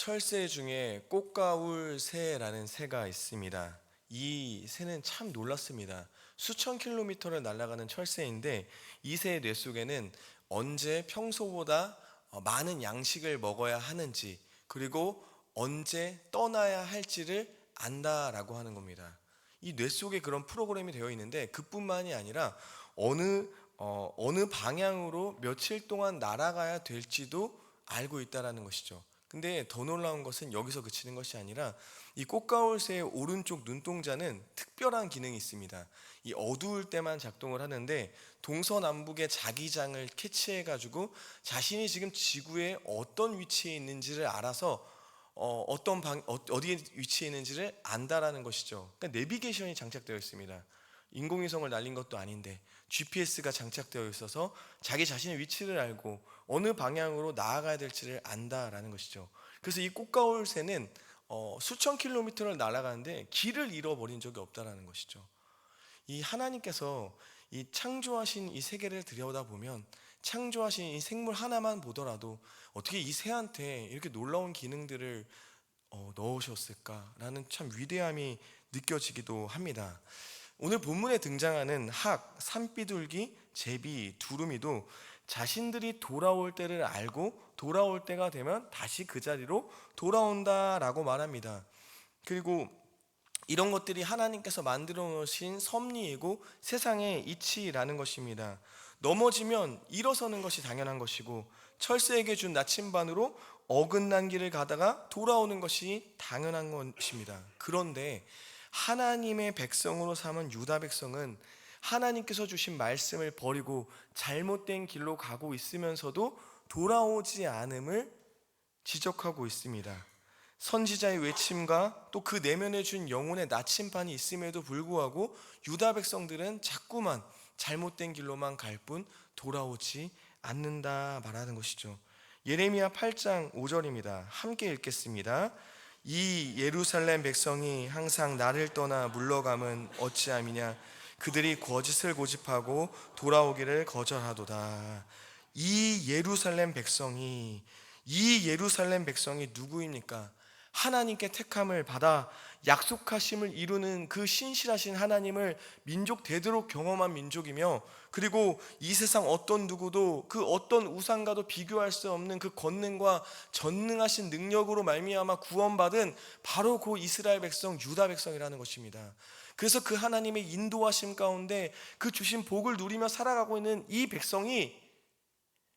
철새 중에 꽃가울 새라는 새가 있습니다. 이 새는 참 놀랐습니다. 수천 킬로미터를 날아가는 철새인데 이 새의 뇌 속에는 언제 평소보다 많은 양식을 먹어야 하는지, 그리고 언제 떠나야 할지를 안다라고 하는 겁니다. 이 뇌 속에 그런 프로그램이 되어 있는데, 그뿐만이 아니라 어느 방향으로 며칠 동안 날아가야 될지도 알고 있다라는 것이죠. 근데 더 놀라운 것은 여기서 그치는 것이 아니라 이 꽃가울새의 오른쪽 눈동자는 특별한 기능이 있습니다. 이 어두울 때만 작동을 하는데, 동서남북의 자기장을 캐치해가지고 자신이 지금 지구의 어떤 위치에 있는지를 알아서 어디에 위치해 있는지를 안다라는 것이죠. 그러니까 내비게이션이 장착되어 있습니다. 인공위성을 날린 것도 아닌데 GPS가 장착되어 있어서 자기 자신의 위치를 알고 어느 방향으로 나아가야 될지를 안다라는 것이죠. 그래서 이 꽃가울새는 수천 킬로미터를 날아가는데 길을 잃어버린 적이 없다라는 것이죠. 이 하나님께서 이 창조하신 이 세계를 들여다보면, 창조하신 이 생물 하나만 보더라도 어떻게 이 새한테 이렇게 놀라운 기능들을 넣으셨을까라는 참 위대함이 느껴지기도 합니다. 오늘 본문에 등장하는 학, 산비둘기, 제비, 두루미도 자신들이 돌아올 때를 알고 돌아올 때가 되면 다시 그 자리로 돌아온다라고 말합니다. 그리고 이런 것들이 하나님께서 만들어 놓으신 섭리이고 세상의 이치라는 것입니다. 넘어지면 일어서는 것이 당연한 것이고, 철새에게 준 나침반으로 어긋난 길을 가다가 돌아오는 것이 당연한 것입니다. 그런데 하나님의 백성으로 삼은 유다 백성은 하나님께서 주신 말씀을 버리고 잘못된 길로 가고 있으면서도 돌아오지 않음을 지적하고 있습니다. 선지자의 외침과 또 그 내면에 준 영혼의 나침반이 있음에도 불구하고 유다 백성들은 자꾸만 잘못된 길로만 갈 뿐 돌아오지 않는다 말하는 것이죠. 예레미야 8장 5절입니다. 함께 읽겠습니다. 이 예루살렘 백성이 항상 나를 떠나 물러감은 어찌함이냐. 그들이 거짓을 고집하고 돌아오기를 거절하도다. 이 예루살렘 백성이 누구입니까? 하나님께 택함을 받아 약속하심을 이루는 그 신실하신 하나님을 민족 되도록 경험한 민족이며, 그리고 이 세상 어떤 누구도 그 어떤 우상과도 비교할 수 없는 그 권능과 전능하신 능력으로 말미암아 구원받은 바로 그 이스라엘 백성, 유다 백성이라는 것입니다. 그래서 그 하나님의 인도하심 가운데 그 주신 복을 누리며 살아가고 있는 이 백성이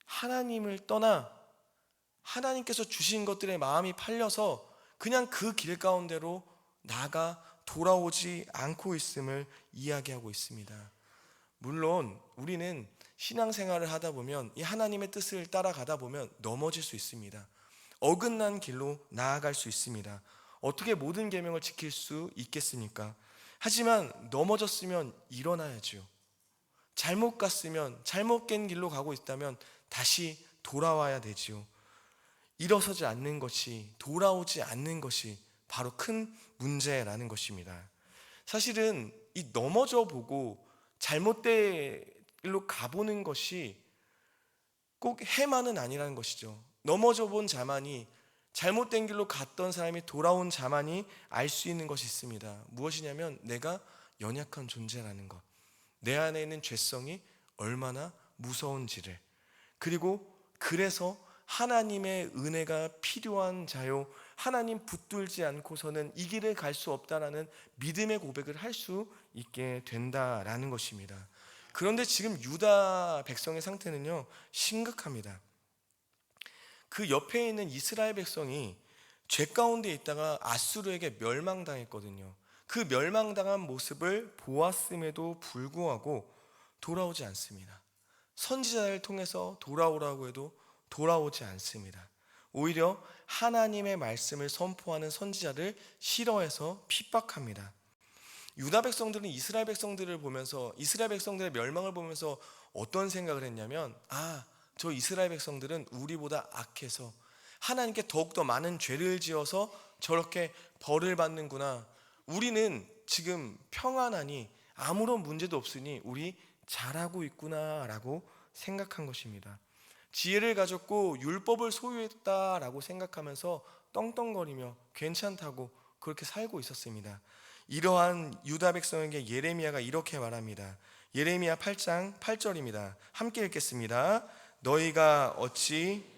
하나님을 떠나 하나님께서 주신 것들에 마음이 팔려서 그냥 그 길 가운데로 나가 돌아오지 않고 있음을 이야기하고 있습니다. 물론 우리는 신앙생활을 하다 보면 이 하나님의 뜻을 따라가다 보면 넘어질 수 있습니다. 어긋난 길로 나아갈 수 있습니다. 어떻게 모든 계명을 지킬 수 있겠습니까? 하지만 넘어졌으면 일어나야죠. 잘못 갔으면, 잘못된 길로 가고 있다면 다시 돌아와야 되지요. 일어서지 않는 것이, 돌아오지 않는 것이 바로 큰 문제라는 것입니다. 사실은 이 넘어져 보고 잘못된 길로 가보는 것이 꼭 해만은 아니라는 것이죠. 넘어져 본 자만이, 잘못된 길로 갔던 사람이 돌아온 자만이 알 수 있는 것이 있습니다. 무엇이냐면 내가 연약한 존재라는 것, 내 안에 있는 죄성이 얼마나 무서운지를, 그리고 그래서 하나님의 은혜가 필요한 자요, 하나님 붙들지 않고서는 이 길을 갈 수 없다라는 믿음의 고백을 할 수 있게 된다라는 것입니다. 그런데 지금 유다 백성의 상태는요, 심각합니다. 그 옆에 있는 이스라엘 백성이 죄 가운데 있다가 아수르에게 멸망당했거든요. 그 멸망당한 모습을 보았음에도 불구하고 돌아오지 않습니다. 선지자를 통해서 돌아오라고 해도 돌아오지 않습니다. 오히려 하나님의 말씀을 선포하는 선지자를 싫어해서 핍박합니다. 유다 백성들은 이스라엘 백성들을 보면서, 이스라엘 백성들의 멸망을 보면서 어떤 생각을 했냐면, 저 이스라엘 백성들은 우리보다 악해서 하나님께 더욱더 많은 죄를 지어서 저렇게 벌을 받는구나. 우리는 지금 평안하니 아무런 문제도 없으니 우리 잘하고 있구나라고 생각한 것입니다. 지혜를 가졌고 율법을 소유했다라고 생각하면서 덩덩거리며 괜찮다고 그렇게 살고 있었습니다. 이러한 유다 백성에게 예레미야가 이렇게 말합니다. 예레미야 8장 8절입니다. 함께 읽겠습니다. 너희가 어찌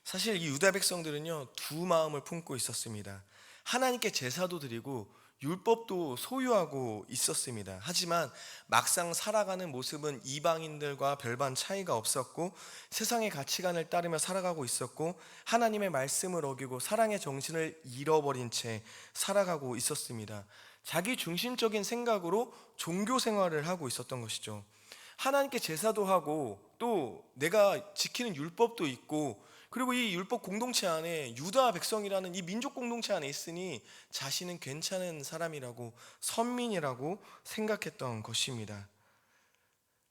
사실 이 유다 백성들은요, 두 마음을 품고 있었습니다. 하나님께 제사도 드리고 율법도 소유하고 있었습니다. 하지만 막상 살아가는 모습은 이방인들과 별반 차이가 없었고, 세상의 가치관을 따르며 살아가고 있었고, 하나님의 말씀을 어기고 사랑의 정신을 잃어버린 채 살아가고 있었습니다. 자기 중심적인 생각으로 종교 생활을 하고 있었던 것이죠. 하나님께 제사도 하고 또 내가 지키는 율법도 있고, 그리고 이 율법 공동체 안에 유다 백성이라는 이 민족 공동체 안에 있으니 자신은 괜찮은 사람이라고, 선민이라고 생각했던 것입니다.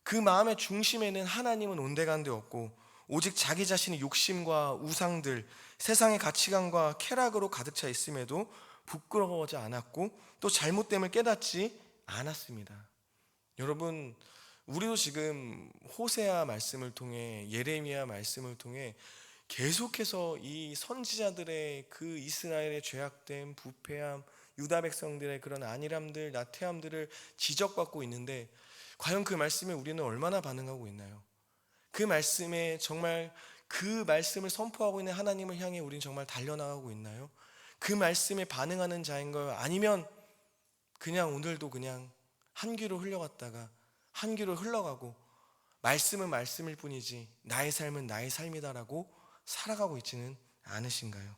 그 마음의 중심에는 하나님은 온데간데 없고 오직 자기 자신의 욕심과 우상들, 세상의 가치관과 쾌락으로 가득 차 있음에도 부끄러워하지 않았고 또 잘못됨을 깨닫지 않았습니다. 여러분, 우리도 지금 호세아 말씀을 통해, 예레미야 말씀을 통해 계속해서 이 선지자들의 그 이스라엘의 죄악됨, 부패함, 유다 백성들의 그런 안일함들, 나태함들을 지적받고 있는데, 과연 그 말씀에 우리는 얼마나 반응하고 있나요? 그 말씀에 정말 그 말씀을 선포하고 있는 하나님을 향해 우리는 정말 달려나가고 있나요? 그 말씀에 반응하는 자인가요? 아니면 그냥 오늘도 그냥 한 귀로 흘려갔다가 한 귀로 흘러가고, 말씀은 말씀일 뿐이지 나의 삶은 나의 삶이다라고 살아가고 있지는 않으신가요?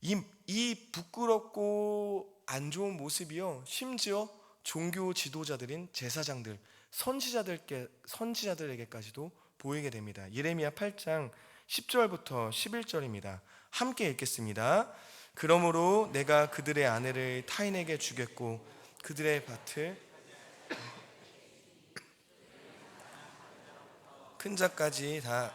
이 부끄럽고 안 좋은 모습이요, 심지어 종교 지도자들인 제사장들, 선지자들에게까지도 보이게 됩니다. 예레미야 8장 10절부터 11절입니다. 함께 읽겠습니다. 그러므로 내가 그들의 아내를 타인에게 주겠고 그들의 밭을 큰 자까지 다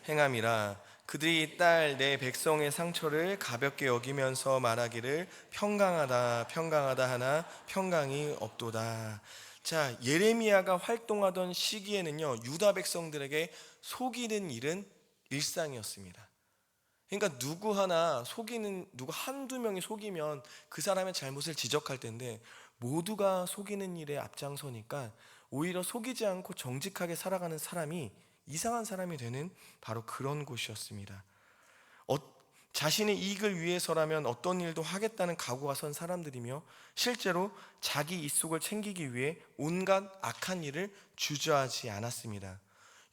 행함이라. 그들이 딸 내 백성의 상처를 가볍게 여기면서 말하기를 평강하다 평강하다 하나 평강이 없도다. 자, 예레미야가 활동하던 시기에는요, 유다 백성들에게 속이는 일은 일상이었습니다. 그러니까 누구 한두 명이 속이면 그 사람의 잘못을 지적할 텐데, 모두가 속이는 일에 앞장서니까 오히려 속이지 않고 정직하게 살아가는 사람이 이상한 사람이 되는 바로 그런 곳이었습니다. 어, 자신의 이익을 위해서라면 어떤 일도 하겠다는 각오가 선 사람들이며, 실제로 자기 이속을 챙기기 위해 온갖 악한 일을 주저하지 않았습니다.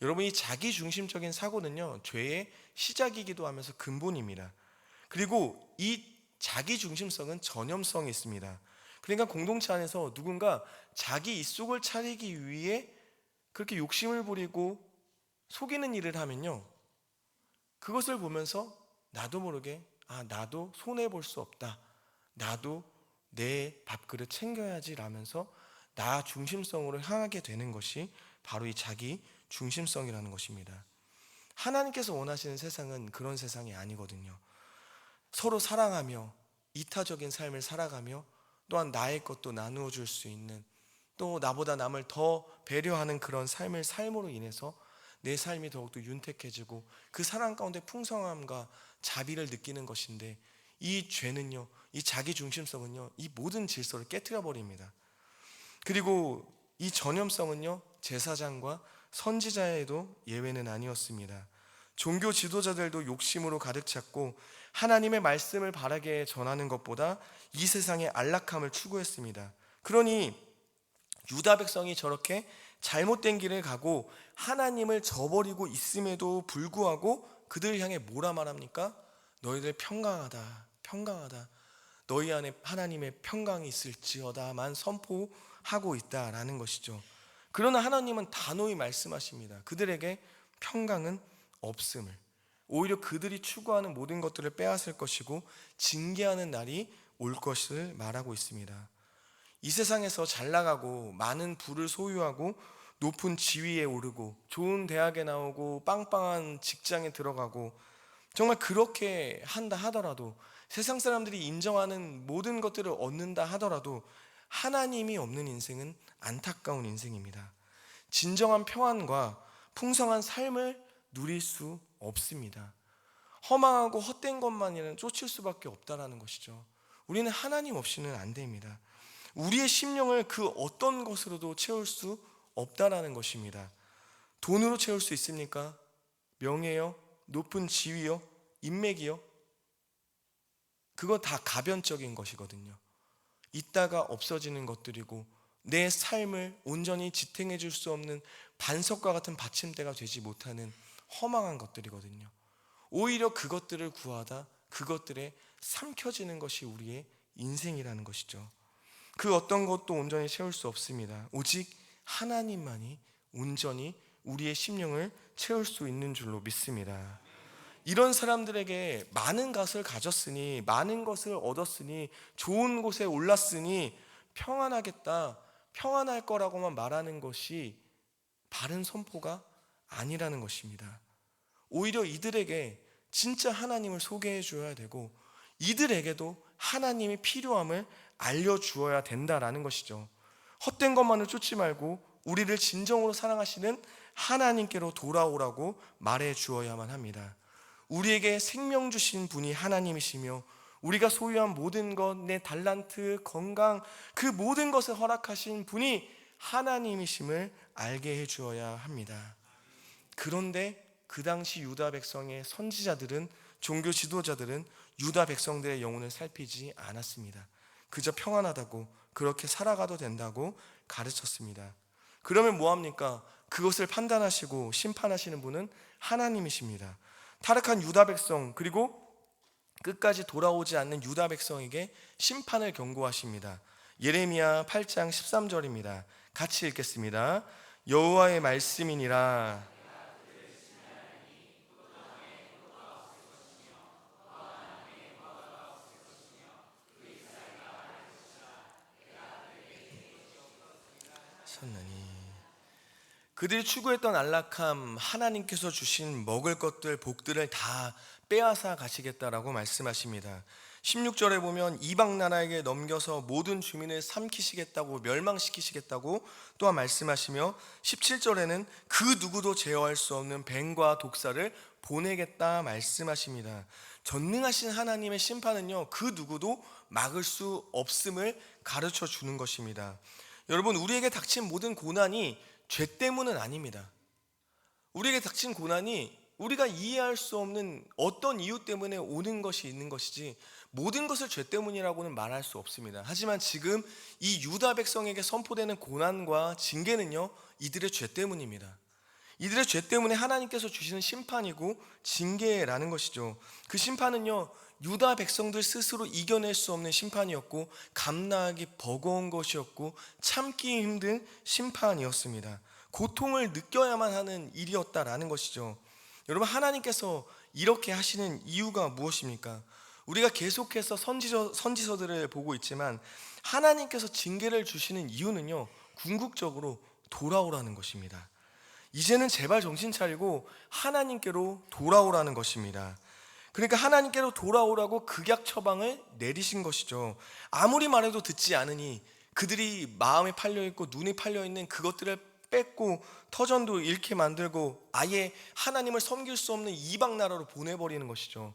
여러분, 이 자기 중심적인 사고는요, 죄의 시작이기도 하면서 근본입니다. 그리고 이 자기 중심성은 전염성이 있습니다. 그러니까 공동체 안에서 누군가 자기 이속을 차리기 위해 그렇게 욕심을 부리고 속이는 일을 하면요, 그것을 보면서 나도 모르게 나도 손해볼 수 없다, 나도 내 밥그릇 챙겨야지 라면서 나 중심성으로 향하게 되는 것이 바로 이 자기 중심성이라는 것입니다. 하나님께서 원하시는 세상은 그런 세상이 아니거든요. 서로 사랑하며 이타적인 삶을 살아가며 또한 나의 것도 나누어 줄 수 있는, 또 나보다 남을 더 배려하는 그런 삶을 삶으로 인해서 내 삶이 더욱더 윤택해지고 그 사랑 가운데 풍성함과 자비를 느끼는 것인데, 이 죄는요, 이 자기 중심성은요, 이 모든 질서를 깨뜨려 버립니다. 그리고 이 전염성은요, 제사장과 선지자에도 예외는 아니었습니다. 종교 지도자들도 욕심으로 가득 찼고 하나님의 말씀을 바라게 전하는 것보다 이 세상의 안락함을 추구했습니다. 그러니 유다 백성이 저렇게 잘못된 길을 가고 하나님을 저버리고 있음에도 불구하고 그들을 향해 뭐라 말합니까? 너희들 평강하다 평강하다, 너희 안에 하나님의 평강이 있을지어다만 선포하고 있다라는 것이죠. 그러나 하나님은 단호히 말씀하십니다. 그들에게 평강은 없음을, 오히려 그들이 추구하는 모든 것들을 빼앗을 것이고 징계하는 날이 올 것을 말하고 있습니다. 이 세상에서 잘 나가고 많은 부를 소유하고 높은 지위에 오르고 좋은 대학에 나오고 빵빵한 직장에 들어가고 정말 그렇게 한다 하더라도 세상 사람들이 인정하는 모든 것들을 얻는다 하더라도 하나님이 없는 인생은 안타까운 인생입니다. 진정한 평안과 풍성한 삶을 누릴 수 없습니다. 허망하고 헛된 것만이라는 쫓을 수밖에 없다라는 것이죠. 우리는 하나님 없이는 안 됩니다. 우리의 심령을 그 어떤 것으로도 채울 수 없다라는 것입니다. 돈으로 채울 수 있습니까? 명예요? 높은 지위요? 인맥이요? 그거 다 가변적인 것이거든요. 있다가 없어지는 것들이고 내 삶을 온전히 지탱해 줄 수 없는 반석과 같은 받침대가 되지 못하는 허망한 것들이거든요. 오히려 그것들을 구하다 그것들에 삼켜지는 것이 우리의 인생이라는 것이죠. 그 어떤 것도 온전히 채울 수 없습니다. 오직 하나님만이 온전히 우리의 심령을 채울 수 있는 줄로 믿습니다. 이런 사람들에게 많은 것을 가졌으니, 많은 것을 얻었으니, 좋은 곳에 올랐으니 평안하겠다, 평안할 거라고만 말하는 것이 바른 선포가 아니라는 것입니다. 오히려 이들에게 진짜 하나님을 소개해 주어야 되고 이들에게도 하나님의 필요함을 알려주어야 된다라는 것이죠. 헛된 것만을 쫓지 말고 우리를 진정으로 사랑하시는 하나님께로 돌아오라고 말해 주어야만 합니다. 우리에게 생명 주신 분이 하나님이시며 우리가 소유한 모든 것, 내 달란트, 건강, 그 모든 것을 허락하신 분이 하나님이심을 알게 해 주어야 합니다. 그런데 그 당시 유다 백성의 선지자들은, 종교 지도자들은 유다 백성들의 영혼을 살피지 않았습니다. 그저 평안하다고, 그렇게 살아가도 된다고 가르쳤습니다. 그러면 뭐합니까? 그것을 판단하시고 심판하시는 분은 하나님이십니다. 타락한 유다 백성, 그리고 끝까지 돌아오지 않는 유다 백성에게 심판을 경고하십니다. 예레미야 8장 13절입니다. 같이 읽겠습니다. 여호와의 말씀이니라. 그들이 추구했던 안락함, 하나님께서 주신 먹을 것들, 복들을 다 빼앗아 가시겠다라고 말씀하십니다. 16절에 보면 이방 나라에게 넘겨서 모든 주민을 삼키시겠다고, 멸망시키시겠다고 또한 말씀하시며 17절에는 그 누구도 제어할 수 없는 뱀과 독사를 보내겠다 말씀하십니다. 전능하신 하나님의 심판은요, 그 누구도 막을 수 없음을 가르쳐 주는 것입니다. 여러분, 우리에게 닥친 모든 고난이 죄 때문은 아닙니다. 우리에게 닥친 고난이 우리가 이해할 수 없는 어떤 이유 때문에 오는 것이 있는 것이지 모든 것을 죄 때문이라고는 말할 수 없습니다. 하지만 지금 이 유다 백성에게 선포되는 고난과 징계는요, 이들의 죄 때문입니다. 이들의 죄 때문에 하나님께서 주시는 심판이고 징계라는 것이죠. 그 심판은요, 유다 백성들 스스로 이겨낼 수 없는 심판이었고 감당하기 버거운 것이었고 참기 힘든 심판이었습니다. 고통을 느껴야만 하는 일이었다라는 것이죠. 여러분, 하나님께서 이렇게 하시는 이유가 무엇입니까? 우리가 계속해서 선지서들을 보고 있지만 하나님께서 징계를 주시는 이유는요, 궁극적으로 돌아오라는 것입니다. 이제는 제발 정신 차리고 하나님께로 돌아오라는 것입니다. 그러니까 하나님께로 돌아오라고 극약 처방을 내리신 것이죠. 아무리 말해도 듣지 않으니 그들이 마음에 팔려있고 눈에 팔려있는 그것들을 뺏고 터전도 잃게 만들고 아예 하나님을 섬길 수 없는 이방 나라로 보내버리는 것이죠.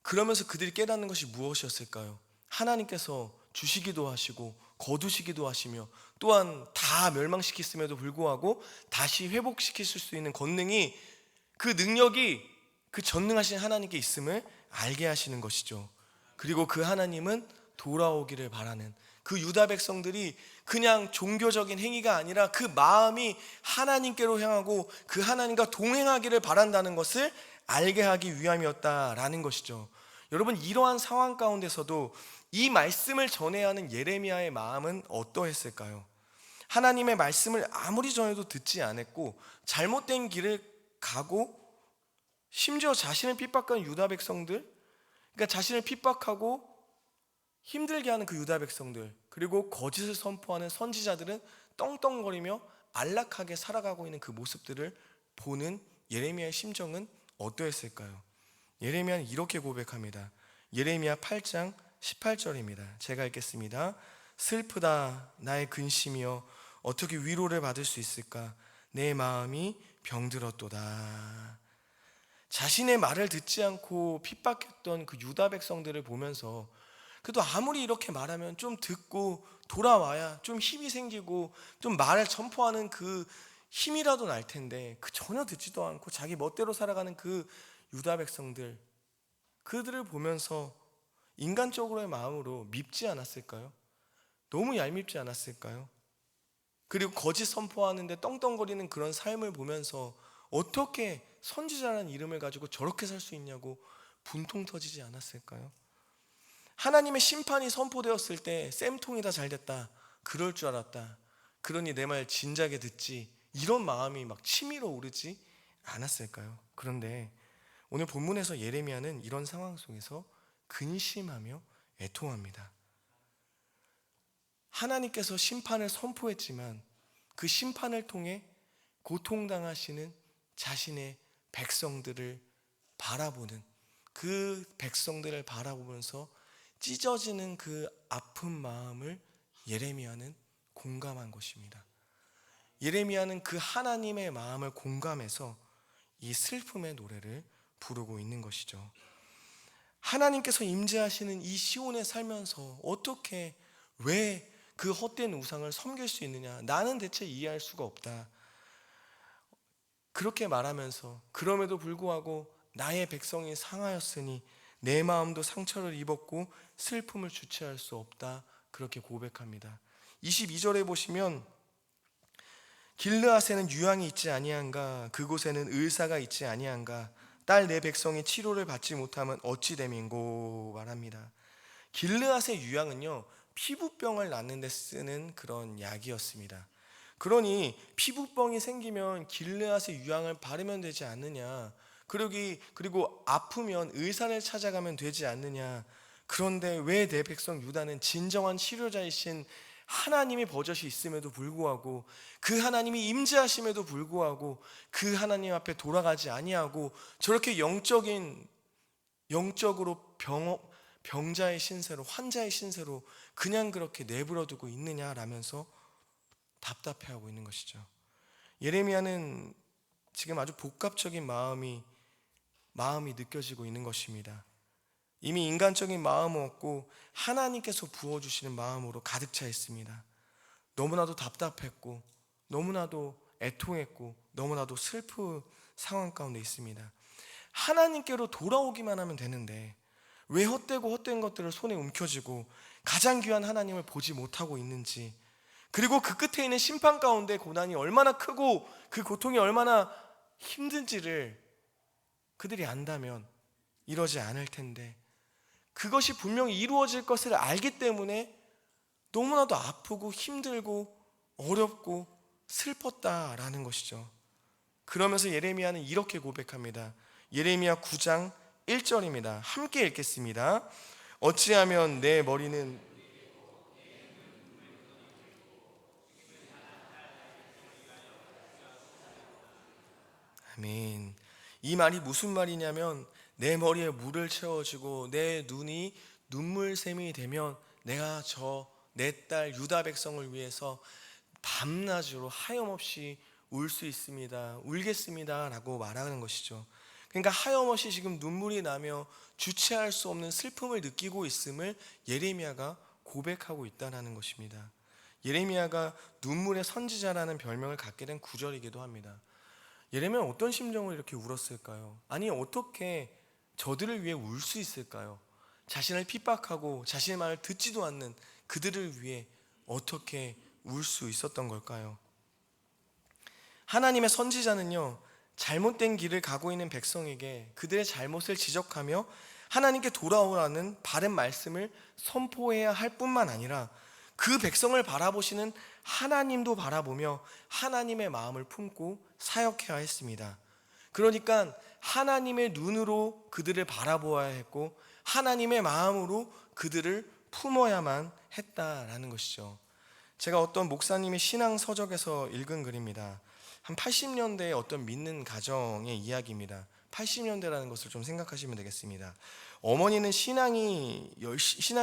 그러면서 그들이 깨닫는 것이 무엇이었을까요? 하나님께서 주시기도 하시고 거두시기도 하시며 또한 다 멸망시켰음에도 불구하고 다시 회복시키실 수 있는 권능이, 그 능력이 그 전능하신 하나님께 있음을 알게 하시는 것이죠. 그리고 그 하나님은 돌아오기를 바라는, 그 유다 백성들이 그냥 종교적인 행위가 아니라 그 마음이 하나님께로 향하고 그 하나님과 동행하기를 바란다는 것을 알게 하기 위함이었다라는 것이죠. 여러분, 이러한 상황 가운데서도 이 말씀을 전해야 하는 예레미야의 마음은 어떠했을까요? 하나님의 말씀을 아무리 전해도 듣지 않았고 잘못된 길을 가고 심지어 자신을 핍박하는 유다 백성들, 그러니까 자신을 핍박하고 힘들게 하는 그 유다 백성들, 그리고 거짓을 선포하는 선지자들은 떵떵거리며 안락하게 살아가고 있는 그 모습들을 보는 예레미야의 심정은 어떠했을까요? 예레미야는 이렇게 고백합니다. 예레미야 8장 18절입니다. 제가 읽겠습니다. 슬프다 나의 근심이여 어떻게 위로를 받을 수 있을까? 내 마음이 병들었도다. 자신의 말을 듣지 않고 핍박했던 그 유다 백성들을 보면서 그래도 아무리 이렇게 말하면 좀 듣고 돌아와야 좀 힘이 생기고 좀 말을 전포하는 그 힘이라도 날 텐데 그 전혀 듣지도 않고 자기 멋대로 살아가는 그 유다 백성들, 그들을 보면서 인간적으로의 마음으로 밉지 않았을까요? 너무 얄밉지 않았을까요? 그리고 거짓 선포하는데 떵떵거리는 그런 삶을 보면서 어떻게 선지자라는 이름을 가지고 저렇게 살 수 있냐고 분통 터지지 않았을까요? 하나님의 심판이 선포되었을 때 쌤통이다 잘됐다 그럴 줄 알았다 그러니 내 말 진작에 듣지 이런 마음이 막 치밀어 오르지 않았을까요? 그런데 오늘 본문에서 예레미야는 이런 상황 속에서 근심하며 애통합니다. 하나님께서 심판을 선포했지만 그 심판을 통해 고통당하시는 자신의 백성들을 바라보는, 그 백성들을 바라보면서 찢어지는 그 아픈 마음을 예레미야는 공감한 것입니다. 예레미야는 그 하나님의 마음을 공감해서 이 슬픔의 노래를 부르고 있는 것이죠. 하나님께서 임재하시는 이 시온에 살면서 어떻게 왜 그 헛된 우상을 섬길 수 있느냐? 나는 대체 이해할 수가 없다. 그렇게 말하면서 그럼에도 불구하고 나의 백성이 상하였으니 내 마음도 상처를 입었고 슬픔을 주체할 수 없다. 그렇게 고백합니다. 22절에 보시면 길르앗에는 유황이 있지 아니한가 그곳에는 의사가 있지 아니한가 딸 내 백성이 치료를 받지 못하면 어찌 됨인고 말합니다. 길르앗의 유황은요 피부병을 낫는 데 쓰는 그런 약이었습니다. 그러니 피부병이 생기면 길르앗의 유황을 바르면 되지 않느냐, 그리고 아프면 의사를 찾아가면 되지 않느냐. 그런데 왜 내 백성 유다는 진정한 치료자이신 하나님의 버젓이 있음에도 불구하고 그 하나님이 임재하심에도 불구하고 그 하나님 앞에 돌아가지 아니하고 저렇게 영적으로 병자의 신세로, 환자의 신세로 그냥 그렇게 내버려 두고 있느냐라면서 답답해하고 있는 것이죠. 예레미야는 지금 아주 복합적인 마음이 느껴지고 있는 것입니다. 이미 인간적인 마음은 없고 하나님께서 부어주시는 마음으로 가득 차 있습니다. 너무나도 답답했고 너무나도 애통했고 너무나도 슬픈 상황 가운데 있습니다. 하나님께로 돌아오기만 하면 되는데 왜 헛된 것들을 손에 움켜쥐고 가장 귀한 하나님을 보지 못하고 있는지, 그리고 그 끝에 있는 심판 가운데 고난이 얼마나 크고 그 고통이 얼마나 힘든지를 그들이 안다면 이러지 않을 텐데 그것이 분명히 이루어질 것을 알기 때문에 너무나도 아프고 힘들고 어렵고 슬펐다라는 것이죠. 그러면서 예레미야는 이렇게 고백합니다. 예레미야 9장 1절입니다. 함께 읽겠습니다. 어찌하면 내 머리는 아멘. 이 말이 무슨 말이냐면 내 머리에 물을 채워주고 내 눈이 눈물샘이 되면 내가 내 딸 유다 백성을 위해서 밤낮으로 하염없이 울 수 있습니다. 울겠습니다. 라고 말하는 것이죠. 그러니까 하염없이 지금 눈물이 나며 주체할 수 없는 슬픔을 느끼고 있음을 예레미야가 고백하고 있다는 것입니다. 예레미야가 눈물의 선지자라는 별명을 갖게 된 구절이기도 합니다. 예레미야는 어떤 심정으로 이렇게 울었을까요? 아니 어떻게 저들을 위해 울 수 있을까요? 자신을 핍박하고 자신의 말을 듣지도 않는 그들을 위해 어떻게 울 수 있었던 걸까요? 하나님의 선지자는요 잘못된 길을 가고 있는 백성에게 그들의 잘못을 지적하며 하나님께 돌아오라는 바른 말씀을 선포해야 할 뿐만 아니라 그 백성을 바라보시는 하나님도 바라보며 하나님의 마음을 품고 사역해야 했습니다. 그러니까 하나님의 눈으로 그들을 바라보아야 했고 하나님의 마음으로 그들을 품어야만 했다라는 것이죠. 제가 어떤 목사님의 신앙 서적에서 읽은 글입니다. 한 80년대의 어떤 믿는 가정의 이야기입니다. 80년대라는 것을 좀 생각하시면 되겠습니다. 어머니는 신앙이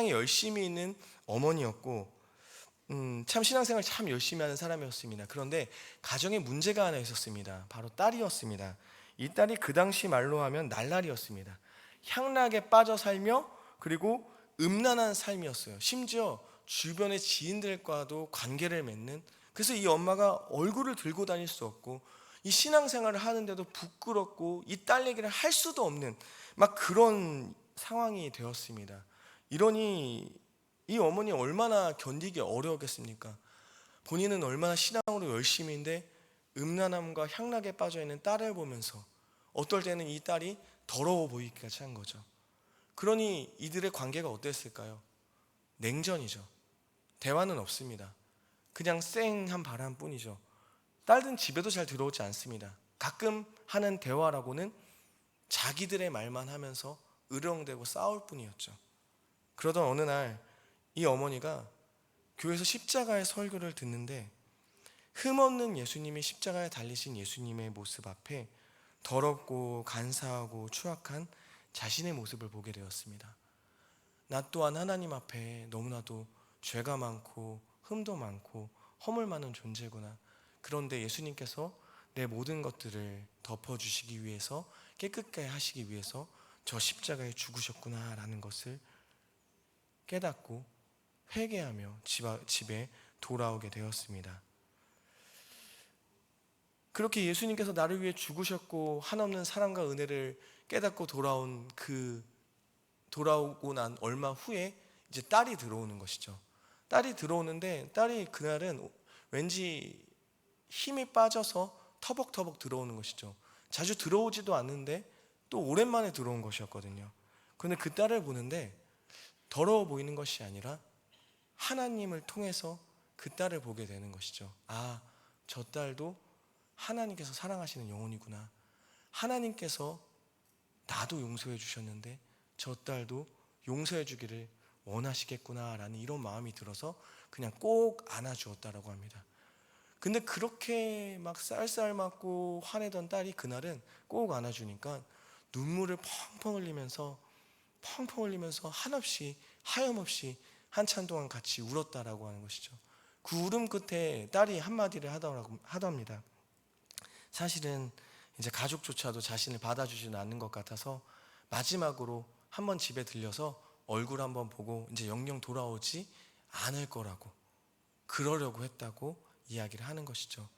열심히 있는 어머니였고 참 신앙생활 참 열심히 하는 사람이었습니다. 그런데 가정에 문제가 하나 있었습니다. 바로 딸이었습니다. 이 딸이 그 당시 말로 하면 날라리였습니다. 향락에 빠져 살며 그리고 음란한 삶이었어요. 심지어 주변의 지인들과도 관계를 맺는, 그래서 이 엄마가 얼굴을 들고 다닐 수 없고 이 신앙생활을 하는데도 부끄럽고 이 딸 얘기를 할 수도 없는 막 그런 상황이 되었습니다. 이러니 이 어머니 얼마나 견디기 어려웠겠습니까? 본인은 얼마나 신앙으로 열심인데 음란함과 향락에 빠져있는 딸을 보면서 어떨 때는 이 딸이 더러워 보이기까지 한 거죠. 그러니 이들의 관계가 어땠을까요? 냉전이죠. 대화는 없습니다. 그냥 쌩한 바람뿐이죠. 딸은 집에도 잘 들어오지 않습니다. 가끔 하는 대화라고는 자기들의 말만 하면서 으르렁대고 싸울 뿐이었죠. 그러던 어느 날 이 어머니가 교회에서 십자가의 설교를 듣는데 흠없는 예수님이 십자가에 달리신 예수님의 모습 앞에 더럽고 간사하고 추악한 자신의 모습을 보게 되었습니다. 나 또한 하나님 앞에 너무나도 죄가 많고 흠도 많고 허물 많은 존재구나. 그런데 예수님께서 내 모든 것들을 덮어주시기 위해서, 깨끗하게 하시기 위해서 저 십자가에 죽으셨구나 라는 것을 깨닫고 회개하며 집에 돌아오게 되었습니다. 그렇게 예수님께서 나를 위해 죽으셨고 한없는 사랑과 은혜를 깨닫고 돌아오고 난 얼마 후에 이제 딸이 들어오는 것이죠. 딸이 들어오는데 딸이 그날은 왠지 힘이 빠져서 터벅터벅 들어오는 것이죠. 자주 들어오지도 않는데 또 오랜만에 들어온 것이었거든요. 그런데 그 딸을 보는데 더러워 보이는 것이 아니라 하나님을 통해서 그 딸을 보게 되는 것이죠. 아, 저 딸도 하나님께서 사랑하시는 영혼이구나. 하나님께서 나도 용서해 주셨는데 저 딸도 용서해 주기를 원하시겠구나 라는 이런 마음이 들어서 그냥 꼭 안아주었다라고 합니다. 근데 그렇게 막 쌀쌀 맞고 화내던 딸이 그날은 꼭 안아주니까 눈물을 펑펑 흘리면서 한없이 하염없이 한참 동안 같이 울었다라고 하는 것이죠. 그 울음 끝에 딸이 한마디를 하답니다. 사실은 이제 가족조차도 자신을 받아주지는 않는 것 같아서 마지막으로 한번 집에 들려서 얼굴 한번 보고 이제 영영 돌아오지 않을 거라고, 그러려고 했다고 이야기를 하는 것이죠.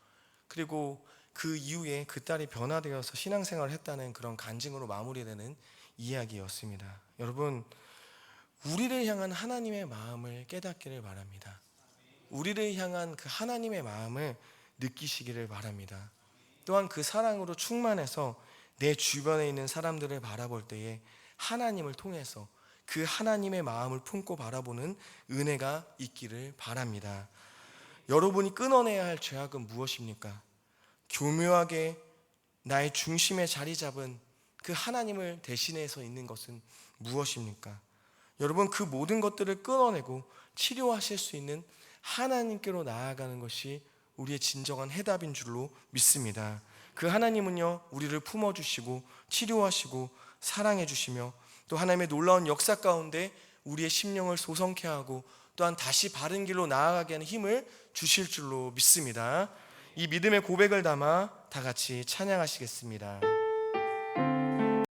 그리고 그 이후에 그 딸이 변화되어서 신앙생활을 했다는 그런 간증으로 마무리되는 이야기였습니다. 여러분, 우리를 향한 하나님의 마음을 깨닫기를 바랍니다. 우리를 향한 그 하나님의 마음을 느끼시기를 바랍니다. 또한 그 사랑으로 충만해서 내 주변에 있는 사람들을 바라볼 때에 하나님을 통해서 그 하나님의 마음을 품고 바라보는 은혜가 있기를 바랍니다. 여러분이 끊어내야 할 죄악은 무엇입니까? 교묘하게 나의 중심에 자리 잡은 그 하나님을 대신해서 있는 것은 무엇입니까? 여러분, 그 모든 것들을 끊어내고 치료하실 수 있는 하나님께로 나아가는 것이 우리의 진정한 해답인 줄로 믿습니다. 그 하나님은요, 우리를 품어주시고 치료하시고 사랑해주시며 또 하나님의 놀라운 역사 가운데 우리의 심령을 소성케 하고 또한 다시 바른 길로 나아가게 하는 힘을 주실 줄로 믿습니다. 이 믿음의 고백을 담아 다 같이 찬양하시겠습니다.